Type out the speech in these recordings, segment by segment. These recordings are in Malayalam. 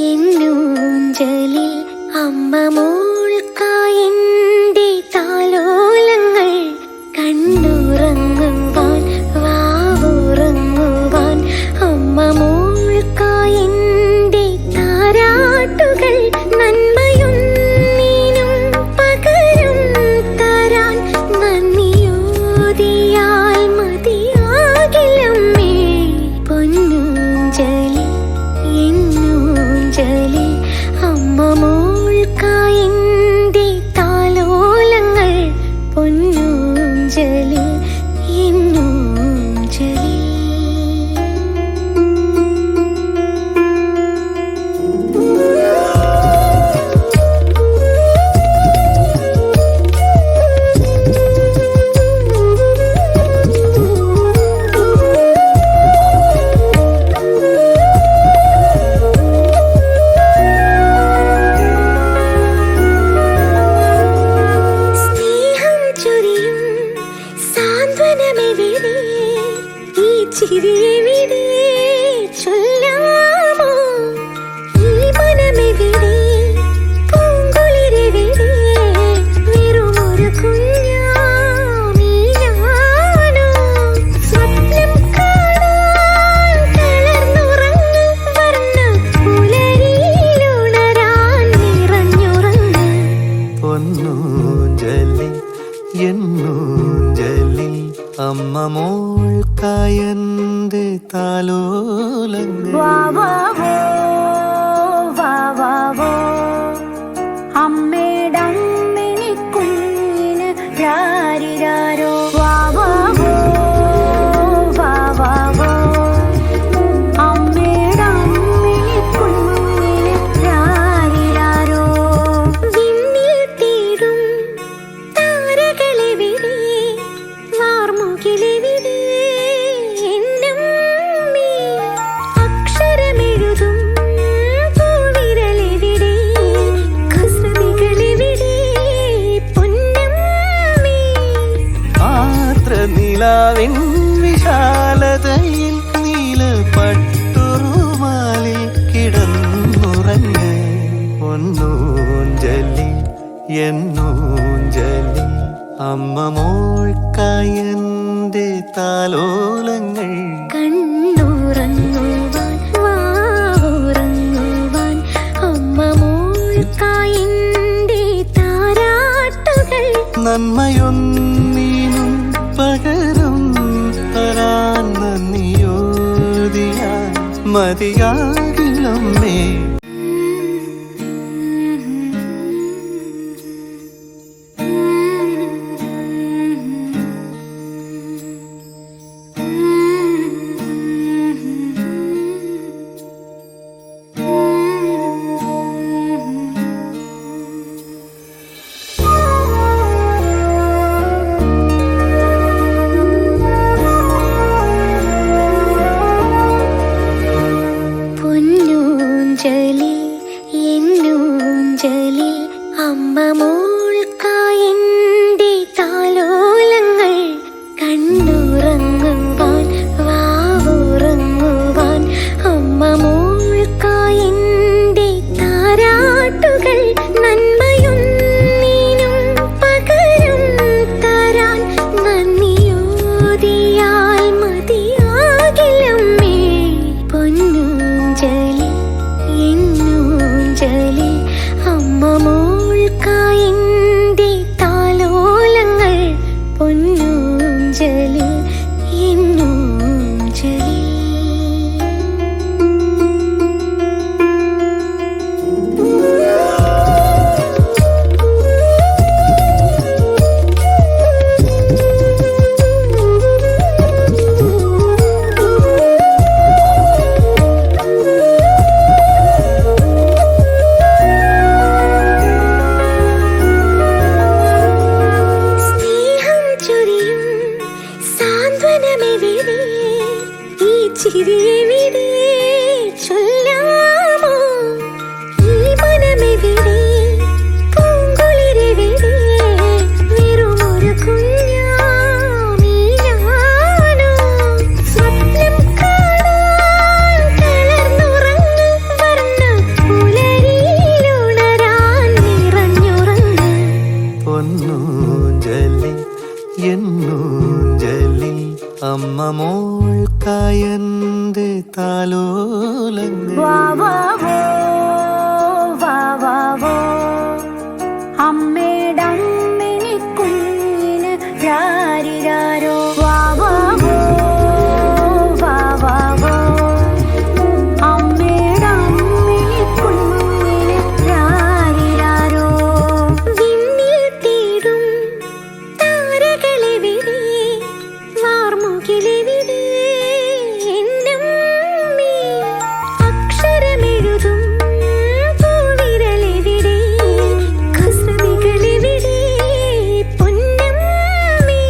എന്നൂഞ്ചലിൽ അമ്മ മോൾക്കായെന്റെ താലോലങ്ങൾ കണ്ണുറങ്ങുവാൻ വാവുറങ്ങുവാൻ അമ്മ മോൾക്കായെന്റെ താരാട്ടുകൾ നന്മയൊന്നിനും പകരം തരാൻ നന്ദിയോതിയാൽ മതിയാകില്ലമ്മേ പൊന്നൂഞ്ചലിൽ എന്നൂഞ്ചലിൽ അമ്മ മോൾക്കായെന്റെ താലോലങ്ങൾ പൊന്നൂഞ്ചലിൽ എന്നൂഞ്ചലിൽ. ചിരിയെവിടെ ചൊല്ലാമോ ഈ മനമെവിടെ പൂങ്കുളിരെവിടെ വെറുമൊരു കുഞ്ഞാമീനാണോ സ്വപ്നം കാണാൻ തളർന്നുറങ്ങും വർണ്ണ പുലരിയിലുണരാൻ നിറഞ്ഞുറങ്ങും പൊന്നൂഞ്ചലിൽ എന്നൂഞ്ചലിൽ അമ്മ മോൾക്കായെന്റെ താലോലങ്ങൾ അമ്മയുടെ അമ്മിണി കുഞ്ഞിന് രാരിരാരോ അമ്മയുടെ അമ്മിണി കുഞ്ഞിന് രാരിരാരോ വിണ്ണിൽ തീരും താരകളെവിടെ വാർമുകിലെവിടെ എന്നമ്മേ അക്ഷരമെഴുതും പൂവിരലെവിടെ കുസൃതികളെവിടെ പൊന്നമ്മേ ആർദ്രനിലാവിൻ വിശാലതയിൽ നീലപ്പട്ടുറുമാലിൽ കിടന്നുറങ്ങ് പൊന്നൂഞ്ചലിൽ എന്നൂഞ്ചലിൽ അമ്മ മോൾക്കായെന്റെ താലോലങ്ങൾ കണ്ണുറങ്ങുവാൻ വാവുറങ്ങുവാൻ അമ്മ മോൾക്കായെന്റെ താരാട്ടുകൾ നന്മയൊന്നിനും പകരം തരാൻ നന്ദിയോതിയാൽ മതിയാകില്ലമ്മേ പൊന്നൂഞ്ചലിൽ എന്നൂഞ്ചലിൽ അമ്മ മോൾക്കായെന്റെ താലോലങ്ങൾ കണ്ണുറങ്ങുവാൻ വാവുറങ്ങുവാൻ അമ്മ മോൾക്കായെന്റെ താരാട്ടുകൾ നന്മയൊന്നിനും പകരം തരാൻ നന്ദിയോതിയാൽ മതിയാകില്ലമ്മേ പൊന്നൂഞ്ചലിൽ എന്നൂഞ്ചലിൽ അമ്മ മോൾക്കായെന്റെ താലോലങ്ങൾ പൊന്നൂഞ്ചലിൽ എന്നൂഞ്ചലിൽ. വാവാവോ വാവാവോ അമ്മയുടെ അമ്മിണി കുഞ്ഞിന് രാരിരാരോ വാവാവോ വാവാവോ അമ്മയുടെ അമ്മിണി കുഞ്ഞിന് രാരിരാരോ വിണ്ണിൽ തേടും താരകളെവിടെ വാർമുകിലെവിടെ എന്നമ്മേ അക്ഷരമെഴുതും പൂവിരലെവിടെ കുസൃതികളെവിടെ പൊന്നമ്മേ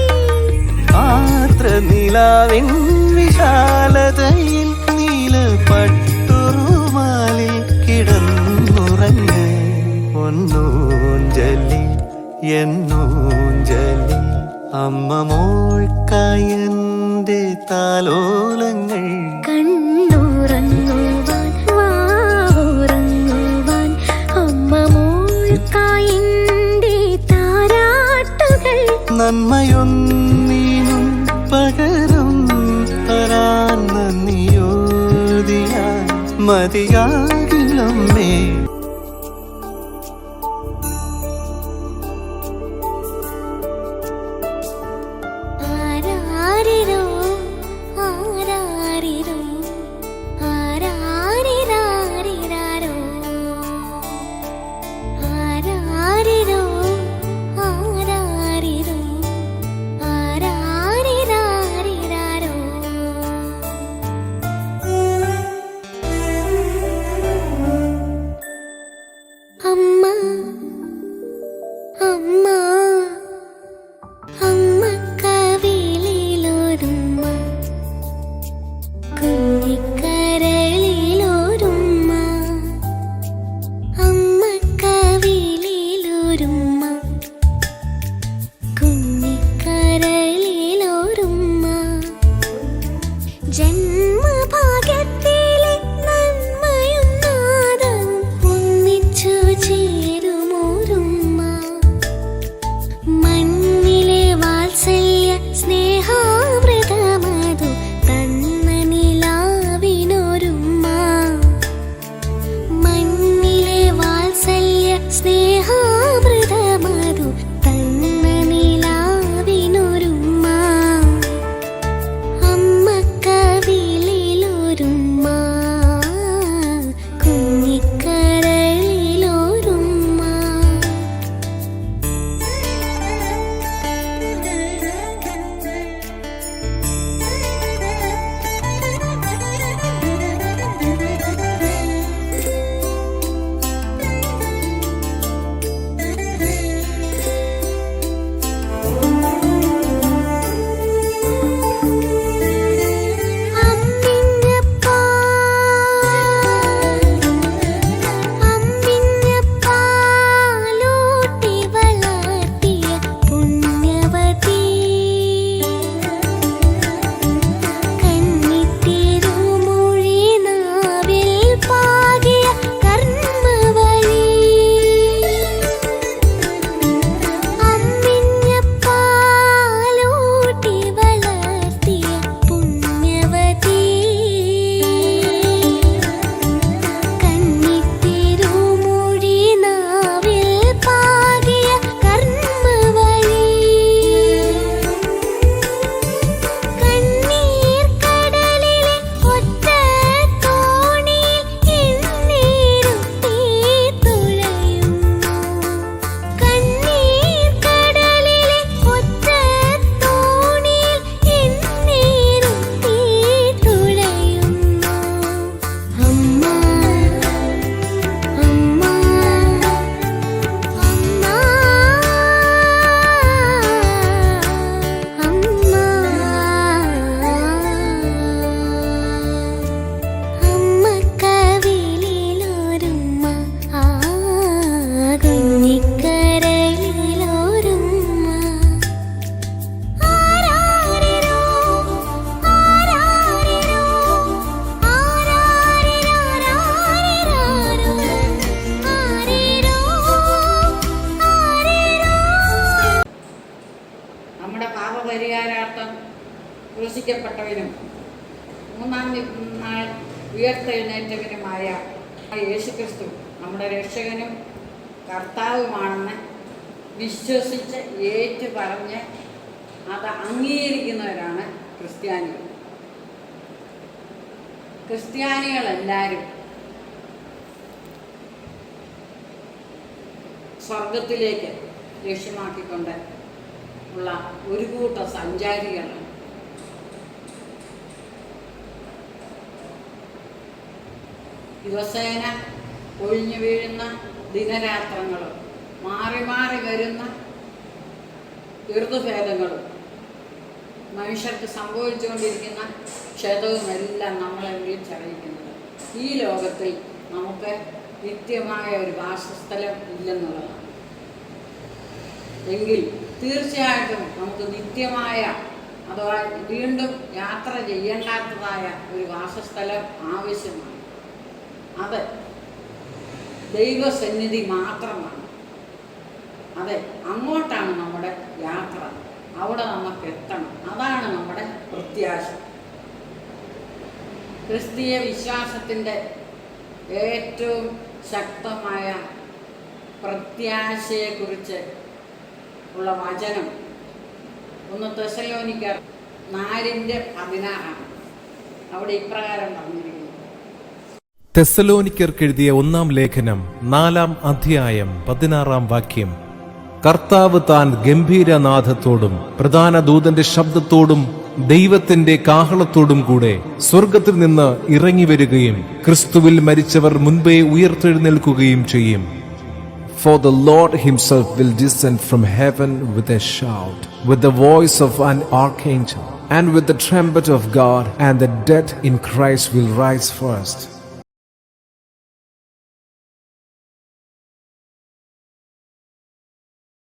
ആർദ്രനിലാവിൻ വിശാലതയിൽ നീലപ്പട്ടുറുമാലിൽ കിടന്നുറങ്ങ് പൊന്നൂഞ്ചലി എന്നൂഞ്ചലി അമ്മ മോൾക്കായന്റെ താലോലങ്ങൾ കണ്ണുറങ്ങുവാൻ വാവുറങ്ങുവാൻ അമ്മ മോൾക്കായെന്റെ താരാട്ടുകൾ നന്മയൊന്നീനും പകരം തരാൻ നന്ദിയോദിയാൻ മതിയാകിലമ്മേ ആരാരിരോ ആരാരിരോ ആരാരിരാരിരാരോ ആരാരിരോ ആരാരിരോ ആരാരിരാരിരാരോ അമ്മ അമ്മ അമ്മ കവിളിലൊരുമ്മ കുഞ്ഞിക്കരളിലൊരുമ്മ അമ്മ കവിളിലൊരുമ്മ കുഞ്ഞിക്കരളിലൊരുമ്മ ജന്മഭാഗ്യത്തിലെ നന്മയും നാദവും ഒന്നിച്ചു ചേരുമോരുമ്മ മണ്ണിലെ വാത്സല്യ സ്നേഹാമൃതമതു തന്ന നിലാവിനൊരുമ്മ മണ്ണിലെ വാത്സല്യ സ്നേഹാമൃതമതു തന്ന നിലാവിനൊരുമ്മ അമ്മ കവിളിലൊരുമ്മ കുഞ്ഞിക്കരളിലൊരുമ്മ അമ്മിഞ്ഞപ്പാലൂട്ടി വളർത്തിയ പുണ്യവതി കന്നിത്തിരുമൊഴി നാവിൽ പാകിയ കർമ്മവഴി അമ്മിഞ്ഞപ്പാലൂട്ടി വളർത്തിയ പുണ്യവതി കന്നിത്തിരുമൊഴി നാവിൽ പാകിയ കർമ്മവഴി കണ്ണീർ കടലിലെ ഒറ്റ തോണിയിൽ എന്നേരുത്തി തുഴയുന്നു കണ്ണീർ കടലിലെ ഒറ്റ തോണിയിൽ എന്നേരുത്തി തുഴയുന്നു അമ്മ അമ്മ അമ്മ അമ്മ കവിളിലൊരുമ്മ ആ കുഞ്ഞിക്കരളിലൊരുമ്മ ആരാരിരോ ആരാരിരോ ആരാരിരാരാരിരാരോ ആരിരോ ആരിരോ നമ്മുടെ പാപപരിഹാരാർത്ഥം ക്രൂശിക്കപ്പെട്ടവനും മൂന്നാം നാൾ ഉയർത്തെഴുന്നേറ്റവനുമായ യേശുക്രിസ്തു നമ്മുടെ രക്ഷകനും കർത്താവുമാണെന്ന് വിശ്വസിച്ച് ഏറ്റു പറഞ്ഞ് അത് അംഗീകരിക്കുന്നവരാണ് ക്രിസ്ത്യാനികൾ. ക്രിസ്ത്യാനികളെല്ലാവരും സ്വർഗത്തിലേക്ക് ലക്ഷ്യമാക്കിക്കൊണ്ട് ഉള്ള ഒരു കൂട്ടം സഞ്ചാരികളാണ്. ദിവസേന ഒഴിഞ്ഞു വീഴുന്ന ദിനരാത്രങ്ങളും മാറി മാറി വരുന്ന ഋതുഭേദങ്ങളും മനുഷ്യർക്ക് സംഭവിച്ചുകൊണ്ടിരിക്കുന്ന ക്ഷതവുമെല്ലാം നമ്മളെ വിളിച്ചറിയിക്കുന്നത് ഈ ലോകത്തിൽ നമുക്ക് നിത്യമായ ഒരു വാസസ്ഥലം ഇല്ലെന്നുള്ളതാണ്. എങ്കിൽ തീർച്ചയായിട്ടും നമുക്ക് നിത്യമായ അഥവാ വീണ്ടും യാത്ര ചെയ്യേണ്ടാത്തതായ ഒരു വാസസ്ഥലം ആവശ്യമാണ്. അത് ദൈവസന്നിധി മാത്രമാണ്. അതെ, അങ്ങോട്ടാണ് നമ്മുടെ യാത്ര. അവിടെ നമുക്ക് എത്തണം. അതാണ് നമ്മുടെ പ്രത്യാശ. ക്രിസ്തീയ വിശ്വാസത്തിൻ്റെ ഏറ്റവും ശക്തമായ പ്രത്യാശയെക്കുറിച്ച് ഉള്ള വചനം 1 തെസ്സലോനിക്കർ 4:16 അവിടെ ഇപ്രകാരം പറഞ്ഞിരിക്കുന്നു. തെസ്സലോനിക്കർക്കെഴുതിയ 1-ാം ലേഖനം 4-ാം അധ്യായം 16-ാം വാക്യം. കർത്താവ് താൻ ഗംഭീരനാദത്തോടും പ്രധാന ദൂതന്റെ ശബ്ദത്തോടും ദൈവത്തിന്റെ കാഹളത്തോടും കൂടെ സ്വർഗത്തിൽ നിന്ന് ഇറങ്ങി വരികയും ക്രിസ്തുവിൽ മരിച്ചവർ മുൻപേ ഉയർത്തെഴുന്നേൽക്കുകയും ചെയ്യും. For the Lord himself will descend from heaven with a shout, with the voice of an archangel, and with the trumpet of God, and the dead in Christ will rise first.